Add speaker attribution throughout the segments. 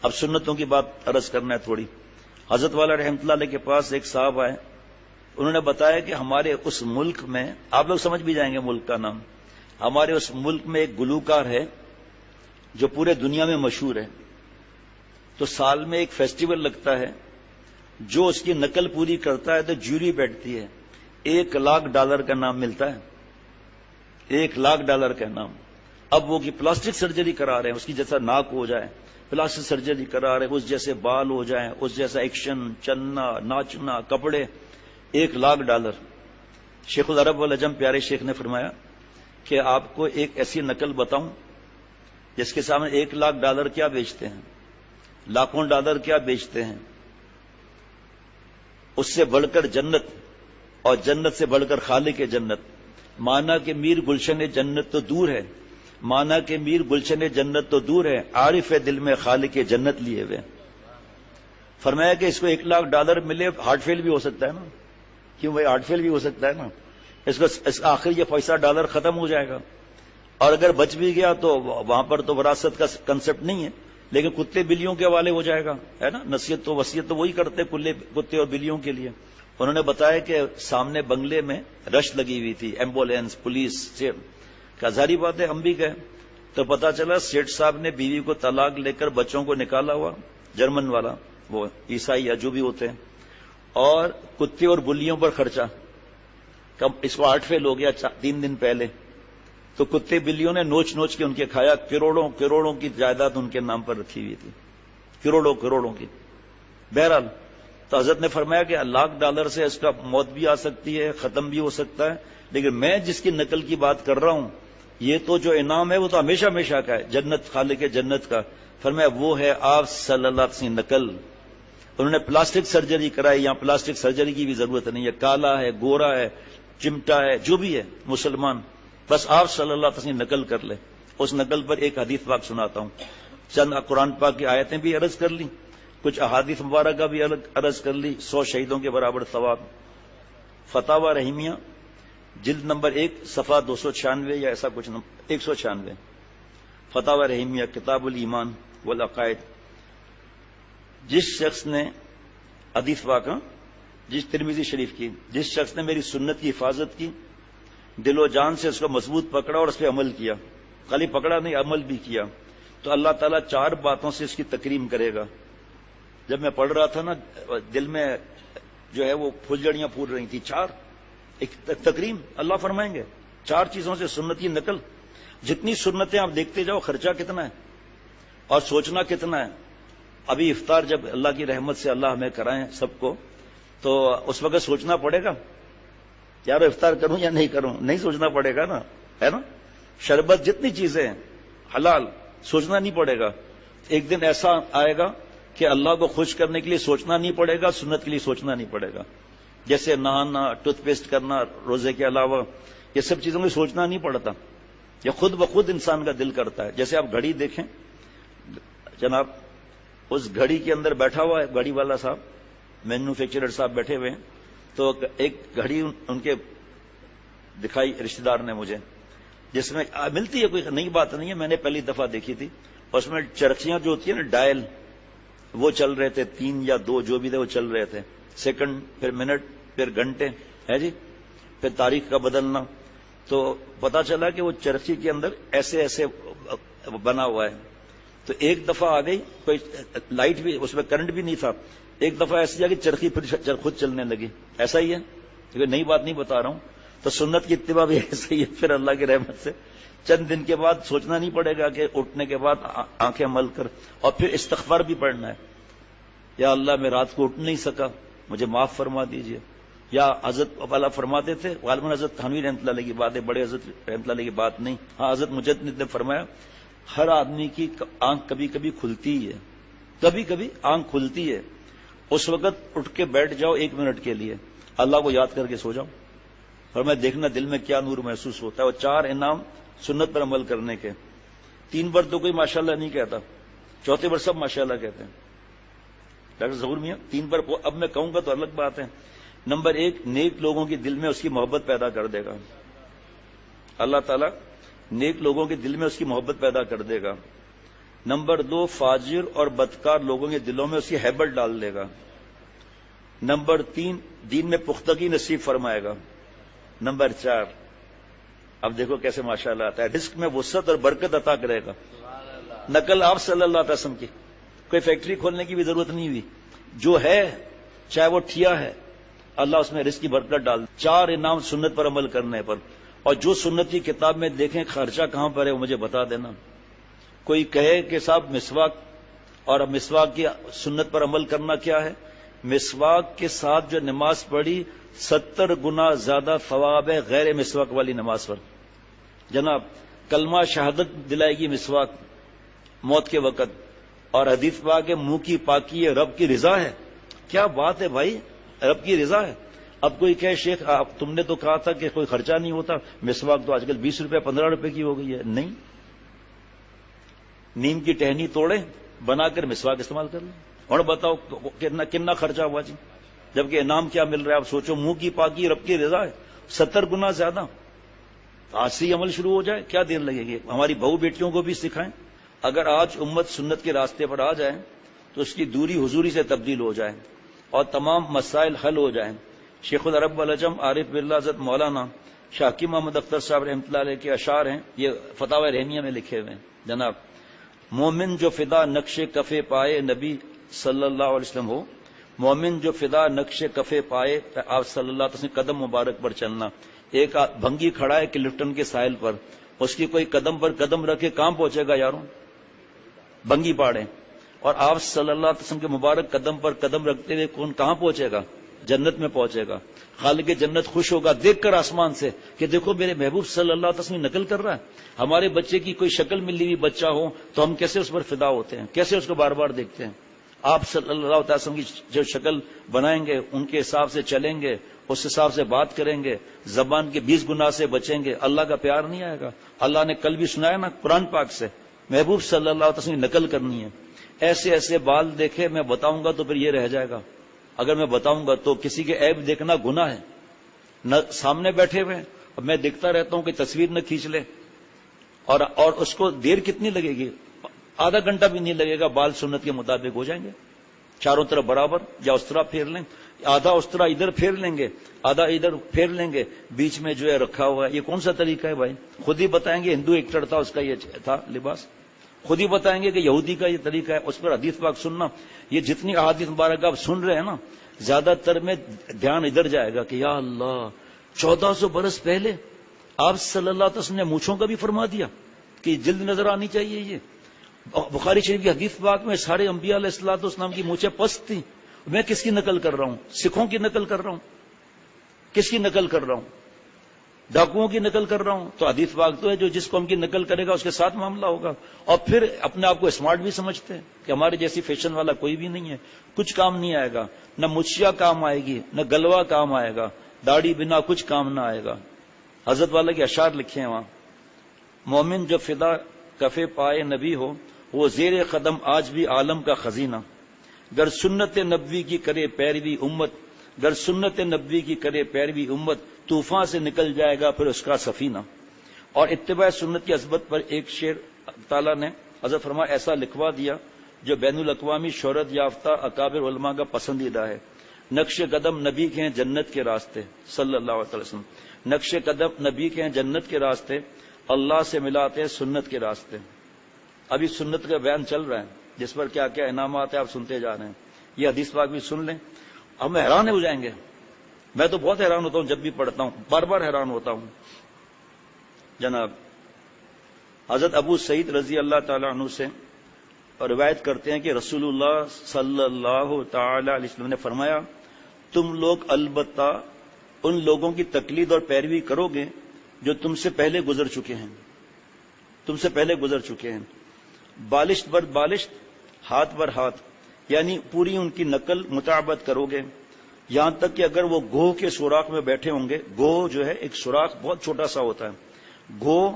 Speaker 1: اب سنتوں کی بات عرض کرنا ہے تھوڑی. حضرت والا رحمۃ اللہ علیہ کے پاس ایک صاحب آئے, انہوں نے بتایا کہ ہمارے اس ملک میں, آپ لوگ سمجھ بھی جائیں گے ملک کا نام, ہمارے اس ملک میں ایک گلوکار ہے جو پورے دنیا میں مشہور ہے. تو سال میں ایک فیسٹیول لگتا ہے, جو اس کی نقل پوری کرتا ہے تو جیوری بیٹھتی ہے, $1,00,000 کا نام ملتا ہے, $1,00,000 کا نام. اب وہ کی پلاسٹک سرجری کرا رہے ہیں, اس کی جیسا ناک ہو جائے, پلاسٹک سرجری کرا رہے ہیں, اس جیسے بال ہو جائیں, اس جیسا ایکشن, چلنا, ناچنا, کپڑے, $1,00,000. شیخ العرب والعجم پیارے شیخ نے فرمایا کہ آپ کو ایک ایسی نقل بتاؤں جس کے سامنے $1,00,000 کیا بیچتے ہیں, لاکھوں ڈالر کیا بیچتے ہیں, اس سے بڑھ کر جنت, اور جنت سے بڑھ کر خالق جنت. مانا کہ میر گلشن جنت تو دور ہے, مانا کہ میر گلشن جنت تو دور ہے, عارف دل میں خالق جنت لیے ہوئے. فرمایا کہ اس کو $1,00,000 ملے, ہارٹ فیل بھی ہو سکتا ہے نا, کیوں بھائی ہارٹ فیل بھی ہو سکتا ہے نا, اس کا آخر یہ پیسہ ڈالر ختم ہو جائے گا, اور اگر بچ بھی گیا تو وہاں پر تو وراثت کا کنسپٹ نہیں ہے, لیکن کتے بلیوں کے حوالے ہو جائے گا, ہے نا. نصیحت تو وصیت تو وہی کرتے کتے اور بلیوں کے لیے. انہوں نے بتایا کہ سامنے بنگلے میں رش لگی ہوئی تھی, ایمبولینس, پولیس سے. کہ ظاہری بات ہے ہم بھی گئے تو پتا چلا سیٹھ صاحب نے بیوی کو طلاق لے کر بچوں کو نکالا ہوا, جرمن والا, وہ عیسائی یا جو بھی ہوتے ہیں, اور کتے اور بلیوں پر خرچہ. اس کو ہارٹ فیل ہو گیا 3 دن پہلے, تو کتے بلیوں نے نوچ نوچ کے ان کے کھایا. کروڑوں کی جائیداد ان کے نام پر رکھی ہوئی تھی, کروڑوں کی. بہرحال تو حضرت نے فرمایا کہ $1,00,000 سے اس کا موت بھی آ سکتی ہے, ختم بھی ہو سکتا ہے, لیکن میں جس کی نقل کی بات کر رہا ہوں یہ تو جو انعام ہے وہ تو ہمیشہ ہمیشہ کا ہے, جنت, خالق جنت کا. فرمایا وہ ہے آپ صلی اللہ علیہ وسلم نقل. انہوں نے پلاسٹک سرجری کرائی, یہاں پلاسٹک سرجری کی بھی ضرورت نہیں ہے, کالا ہے, گورا ہے, چمٹا ہے, جو بھی ہے مسلمان, بس آپ صلی اللہ علیہ وسلم نقل کر لیں. اس نقل پر ایک حدیث پاک سناتا ہوں, چند قرآن پاک کی آیتیں بھی عرض کر لی, کچھ احادیث مبارکہ بھی عرض کر لی, 100 شہیدوں کے برابر ثواب. فتاوی رحیمیہ جلد نمبر 1 صفحہ 296 یا ایسا کچھ 196. فتاوی رحیمیہ کتاب الایمان والعقائد. جس شخص نے حدیث پاک, جس ترمذی شریف کی, جس شخص نے میری سنت کی حفاظت کی, دل و جان سے اس کو مضبوط پکڑا اور اس پہ عمل کیا, خالی پکڑا نہیں عمل بھی کیا, تو اللہ تعالیٰ 4 باتوں سے اس کی تکریم کرے گا. جب میں پڑھ رہا تھا نا, دل میں جو ہے وہ پھلجڑیاں پھول رہی تھی. 4 ایک تکریم اللہ فرمائیں گے, 4 چیزوں سے سنت کی نقل. جتنی سنتیں آپ دیکھتے جاؤ خرچہ کتنا ہے اور سوچنا کتنا ہے. ابھی افطار جب اللہ کی رحمت سے اللہ ہمیں کرائیں سب کو, تو اس وقت سوچنا پڑے گا یار افطار کروں یا نہیں کروں, نہیں سوچنا پڑے گا نا, ہے نا. شربت جتنی چیزیں ہیں حلال, سوچنا نہیں پڑے گا. ایک دن ایسا آئے گا کہ اللہ کو خوش کرنے کے لیے سوچنا نہیں پڑے گا, سنت کے لیے سوچنا نہیں پڑے گا. جیسے نہانا, ٹوتھ پیسٹ کرنا روزے کے علاوہ, یہ سب چیزوں میں سوچنا نہیں پڑتا, یہ خود بخود انسان کا دل کرتا ہے. جیسے آپ گھڑی دیکھیں جناب, اس گھڑی کے اندر بیٹھا ہوا ہے گھڑی والا صاحب, مینوفیکچرر صاحب بیٹھے ہوئے ہیں, تو ایک گھڑی ان کے دکھائی رشتہ دار نے مجھے, جس میں ملتی ہے, کوئی نئی بات نہیں ہے, میں نے پہلی دفعہ دیکھی تھی. اس میں چرخیاں جو ہوتی ہیں نا ڈائل, وہ چل رہے تھے, 3 یا 2 جو بھی تھے وہ چل رہے تھے, سیکنڈ, پھر منٹ, پھر گھنٹے, ہے جی, پھر تاریخ کا بدلنا. تو پتا چلا کہ وہ چرخی کے اندر ایسے ایسے بنا ہوا ہے. تو ایک دفعہ آ گئی, کوئی لائٹ بھی اس میں, کرنٹ بھی نہیں تھا, ایک دفعہ ایسی جا کہ چرخی پھر خود چلنے لگی. ایسا ہی ہے, کیونکہ نئی بات نہیں بتا رہا ہوں. تو سنت کی اتباع بھی ایسا ہی ہے. پھر اللہ کی رحمت سے چند دن کے بعد سوچنا نہیں پڑے گا کہ اٹھنے کے بعد آنکھیں مل کر, اور پھر استغفار بھی پڑھنا ہے. یا اللہ میں رات کو اٹھ نہیں سکا, مجھے معاف فرما دیجئے. یا حضرت والا فرماتے تھے, غالباً حضرت تھانوی رحمۃ اللہ علیہ کی بات ہے, بڑے حضرت رحمۃ اللہ علیہ کی بات نہیں. ہاں, حضرت مجدد نے فرمایا ہر آدمی کی آنکھ کبھی کبھی کھلتی ہی ہے, کبھی کبھی آنکھ کھلتی ہے. اس وقت اٹھ کے بیٹھ جاؤ 1 منٹ کے لیے, اللہ کو یاد کر کے سو جاؤ, اور میں دیکھنا دل میں کیا نور محسوس ہوتا ہے. اور 4 انعام سنت پر عمل کرنے کے. 3 بار تو کوئی ماشاءاللہ نہیں کہتا, 4تھے بار سب ماشاءاللہ کہتے ہیں. ڈاکٹر ظہور میاں 3 بار, اب میں کہوں گا تو الگ بات ہے. نمبر 1, نیک لوگوں کے دل میں اس کی محبت پیدا کر دے گا. اللہ تعالیٰ نیک لوگوں کے دل میں اس کی محبت پیدا کر دے گا. نمبر 2 فاجر اور بدکار لوگوں کے دلوں میں اس کی ہیبت ڈال دے گا. نمبر 3 دین میں پختگی نصیب فرمائے گا. نمبر 4 اب دیکھو کیسے ماشاءاللہ آتا ہے، رزق میں وسعت اور برکت عطا کرے گا. نقل آپ صلی اللہ علیہ وسلم کی، کوئی فیکٹری کھولنے کی بھی ضرورت نہیں ہوئی، جو ہے چاہے وہ ٹھیا ہے اللہ اس میں رزق کی برکت ڈال. 4 انعام سنت پر عمل کرنے پر. اور جو سنت کی کتاب میں دیکھیں خرچہ کہاں پر ہے وہ مجھے بتا دینا. کوئی کہے کہ صاحب مسواک، اور اب مسواک کی سنت پر عمل کرنا کیا ہے؟ مسواک کے ساتھ جو نماز پڑھی 70 گنا زیادہ ثواب ہے غیر مسواک والی نماز پر. جناب کلمہ شہادت دلائے گی مسواک موت کے وقت، اور حدیث پاک ہے منہ کی پاکی ہے رب کی رضا ہے. کیا بات ہے بھائی، رب کی رضا ہے. اب کوئی کہے شیخ تم نے تو کہا تھا کہ کوئی خرچہ نہیں ہوتا، مسواک تو آج کل 20 روپے 15 روپے کی ہو گئی ہے. نہیں، نیم کی ٹہنی توڑے بنا کر مسواک استعمال کر لیں. اور بتاؤ کتنا خرچہ ہوا جی، جبکہ انعام کیا مل رہا ہے. آپ سوچو، منہ کی پاکی رب کی رضا ہے، 70 گنا زیادہ. آج سے ہی عمل شروع ہو جائے، کیا دیر لگے گی. ہماری بہو بیٹیوں کو بھی سکھائیں. اگر آج امت سنت کے راستے پر آ جائے تو اس کی دوری حضوری سے تبدیل ہو جائے اور تمام مسائل حل ہو جائیں. شیخ العرب والعجم عارف باللہ حضرت مولانا شاکی محمد اختر صاحب رحمۃ اللہ علیہ کے اشعار ہیں، یہ فتاوی رحمیہ میں لکھے ہوئے ہیں. جناب مومن جو فدا نقش کفے پائے نبی صلی اللہ علیہ وسلم ہو، مومن جو فدا نقش کفے پائے آپ صلی اللہ علیہ وسلم قدم مبارک پر چلنا. ایک بھنگی کھڑا ہے کلفٹن کے ساحل پر، اس کی کوئی قدم پر قدم رکھے کہاں پہنچے گا یاروں؟ بھنگی پاڑے. اور آپ صلی اللہ علیہ وسلم کے مبارک قدم پر قدم رکھتے ہوئے کون کہاں پہنچے گا؟ جنت میں پہنچے گا. خالق جنت خوش ہوگا دیکھ کر آسمان سے کہ دیکھو میرے محبوب صلی اللہ علیہ وسلم نقل کر رہا ہے. ہمارے بچے کی کوئی شکل ملی ہوئی بچہ ہو تو ہم کیسے اس پر فدا ہوتے ہیں، کیسے اس کو بار بار دیکھتے ہیں. آپ صلی اللہ علیہ وسلم کی جو شکل بنائیں گے ان کے حساب سے چلیں گے، اس حساب سے بات کریں گے، زبان کے 20 گناہ سے بچیں گے، اللہ کا پیار نہیں آئے گا. اللہ نے کل بھی سنایا نا قرآن پاک سے، محبوب صلی اللہ علیہ وسلم کی نقل کرنی ہے. ایسے ایسے بال دیکھے میں بتاؤں گا تو پھر یہ رہ جائے گا. اگر میں بتاؤں گا تو کسی کے عیب دیکھنا گناہ ہے. نہ سامنے بیٹھے ہوئے اور میں دیکھتا رہتا ہوں کہ تصویر نہ کھینچ لے، اور اس کو دیر کتنی لگے گی؟ آدھا گھنٹہ بھی نہیں لگے گا، بال سنت کے مطابق ہو جائیں گے. چاروں طرف برابر، یا اس طرح پھیر لیں، آدھا اس طرح ادھر پھیر لیں گے، آدھا ادھر پھیر لیں گے، بیچ میں جو ہے رکھا ہوا ہے. یہ کون سا طریقہ ہے بھائی؟ خود ہی بتائیں گے ہندو ایکٹر تھا اس کا یہ تھا لباس. خود ہی بتائیں گے کہ یہودی کا یہ طریقہ ہے. اس پر حدیث پاک سننا. یہ جتنی احادیث مبارکہ آپ سن رہے ہیں نا، زیادہ تر میں دھیان ادھر جائے گا کہ یا اللہ 1400 برس پہلے آپ صلی اللہ علیہ وسلم نے مونچھوں کا بھی فرما دیا کہ جلد نظر آنی چاہیے. یہ بخاری شریف کی حدیث پاک میں سارے انبیاء علیہ الصلوۃ والسلام کی مونچھیں پست تھیں. میں کس کی نقل کر رہا ہوں؟ سکھوں کی نقل کر رہا ہوں؟ کس کی نقل کر رہا ہوں؟ ڈاکوؤں کی نقل کر رہا ہوں؟ تو حدیث پاک تو ہے جو جس قوم کی نقل کرے گا اس کے ساتھ معاملہ ہوگا. اور پھر اپنے آپ کو اسمارٹ بھی سمجھتے ہیں کہ ہمارے جیسی فیشن والا کوئی بھی نہیں ہے. کچھ کام نہیں آئے گا، نہ مچھیا کام آئے گی، نہ گلوا کام آئے گا، داڑھی بنا کچھ کام نہ آئے گا. حضرت والا کے اشعار لکھے ہیں وہاں، مومن جو فدا کفے پائے نبی ہو وہ زیر قدم آج بھی عالم کا خزینہ. گر سنت نبوی کی کرے پیروی امت، گر سنت نبوی کی کرے پیروی امت، طوفان سے نکل جائے گا پھر اس کا سفینہ. اور اتباع سنت کی عظمت پر ایک شعر تعالیٰ نے حضرت فرما ایسا لکھوا دیا جو بین الاقوامی شہرت یافتہ اکابر علماء کا پسندیدہ ہے. نقش قدم نبی کے ہیں جنت کے راستے صلی اللہ علیہ وسلم. نقش قدم نبی کے ہیں جنت کے راستے، اللہ سے ملاتے ہیں سنت کے راستے. ابھی سنت کا بیان چل رہا ہے جس پر کیا کیا انعامات ہیں آپ سنتے جا رہے ہیں. یہ حدیث پاک بھی سن لیں، ہم حیران ہو جائیں گے. میں تو بہت حیران ہوتا ہوں جب بھی پڑھتا ہوں، بار بار حیران ہوتا ہوں. جناب حضرت ابو سعید رضی اللہ تعالی عنہ سے روایت کرتے ہیں کہ رسول اللہ صلی اللہ تعالی علیہ وسلم نے فرمایا تم لوگ البتہ ان لوگوں کی تقلید اور پیروی کرو گے جو تم سے پہلے گزر چکے ہیں، تم سے پہلے گزر چکے ہیں. بالشت بر بالشت، ہاتھ بر ہاتھ، یعنی پوری ان کی نقل مطابقت کرو گے. یہاں تک کہ اگر وہ گوہ کے سوراخ میں بیٹھے ہوں گے، گوہ جو ہے ایک سوراخ بہت چھوٹا سا ہوتا ہے، گوہ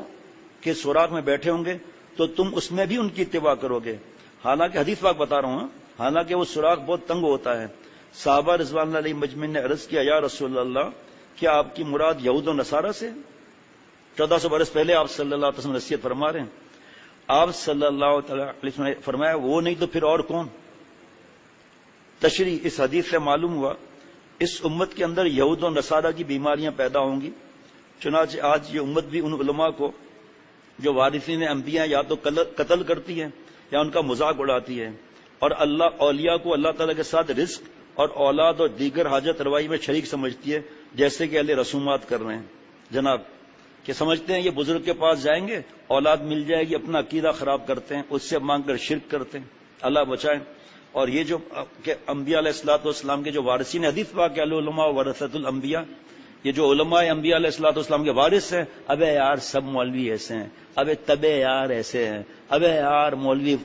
Speaker 1: کے سوراخ میں بیٹھے ہوں گے تو تم اس میں بھی ان کی اتباع کرو گے. حالانکہ حدیث پاک بتا رہا ہوں، حالانکہ وہ سوراخ بہت تنگ ہوتا ہے. صحابہ رضوان اللہ علیہ مجمعین نے عرض کیا یا رسول اللہ کیا آپ کی مراد یہود و نصارہ سے؟ 1400 برس پہلے آپ صلی اللہ علیہ وسلم نصیحت فرما رہے ہیں. آپ صلی اللہ تعالی علیہ وسلم نے فرمایا وہ نہیں تو پھر اور کون؟ تشریح اس حدیث سے معلوم ہوا اس امت کے اندر یہود و نصارہ کی بیماریاں پیدا ہوں گی. چنانچہ آج یہ امت بھی ان علماء کو جو وارثین انبیاء یا تو قتل کرتی ہے یا ان کا مذاق اڑاتی ہے، اور اللہ اولیاء کو اللہ تعالیٰ کے ساتھ رزق اور اولاد اور دیگر حاجت روائی میں شریک سمجھتی ہے، جیسے کہ اہل رسومات کر رہے ہیں جناب، کہ سمجھتے ہیں یہ بزرگ کے پاس جائیں گے اولاد مل جائے گی، اپنا عقیدہ خراب کرتے ہیں، اس سے مانگ کر شرک کرتے ہیں، اللہ بچائیں. اور یہ جو کہ انبیاء علیہ الصلوۃ والسلام کے جو وارثین حدیث پاک العلماء ورثۃ الانبیاء، یہ جو علماء انبیاء علیہ الصلوۃ والسلام کے وارث ہیں، ابے یار سب مولوی ایسے ہیں، ابے طبے یار ایسے ہیں، ابے یار مولوی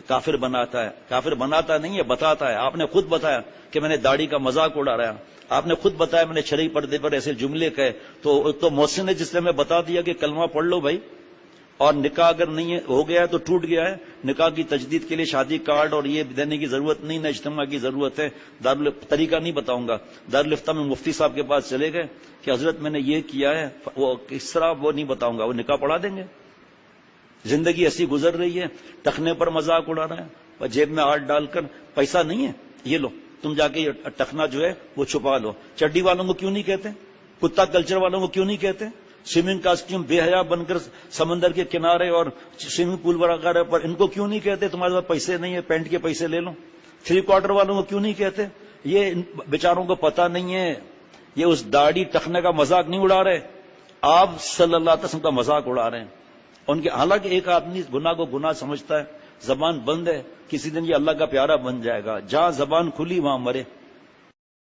Speaker 1: کافر بناتا ہے. کافر بناتا نہیں ہے، بتاتا ہے. آپ نے خود بتایا کہ میں نے داڑھی کا مذاق اڑا رہا، آپ نے خود بتایا میں نے شرعی پردے پر ایسے جملے کہے، تو محسن نے جس نے میں بتا دیا کہ کلمہ پڑھ لو بھائی، اور نکاح اگر نہیں ہو گیا ہے تو ٹوٹ گیا ہے. نکاح کی تجدید کے لیے شادی کارڈ اور یہ دینے کی ضرورت نہیں، نہ اجتماع کی ضرورت ہے. طریقہ نہیں بتاؤں گا. دارالفتہ میں مفتی صاحب کے پاس چلے گئے کہ حضرت میں نے یہ کیا ہے، وہ کس طرح وہ نہیں بتاؤں گا، وہ نکاح پڑھا دیں گے. زندگی ایسی گزر رہی ہے، ٹخنے پر مذاق اڑا رہا ہے اور جیب میں ہاتھ ڈال کر پیسہ نہیں ہے، یہ لو تم جا کے یہ ٹخنا جو ہے وہ چھپا لو. چڈی والوں کو کیوں نہیں کہتے؟ کتا کلچر والوں کو کیوں نہیں کہتے؟ سوئمنگ کاسٹیوم بے حیا بن کر سمندر کے کنارے اور سوئمنگ پول وغیرہ پر ان کو کیوں نہیں کہتے تمہارے پاس پیسے نہیں ہے، پینٹ کے پیسے لے لو؟ 3/4 والوں کو کیوں نہیں کہتے؟ یہ بیچاروں کو پتہ نہیں ہے، یہ اس داڑھی ٹخنے کا مذاق نہیں اڑا رہے، آپ صلی اللہ علیہ وسلم کا مذاق اڑا رہے ہیں. ان کے حالانکہ ایک آدمی گناہ کو گناہ سمجھتا ہے، زبان بند ہے، کسی دن یہ اللہ کا پیارا بن جائے گا. جہاں زبان کھلی وہاں مرے.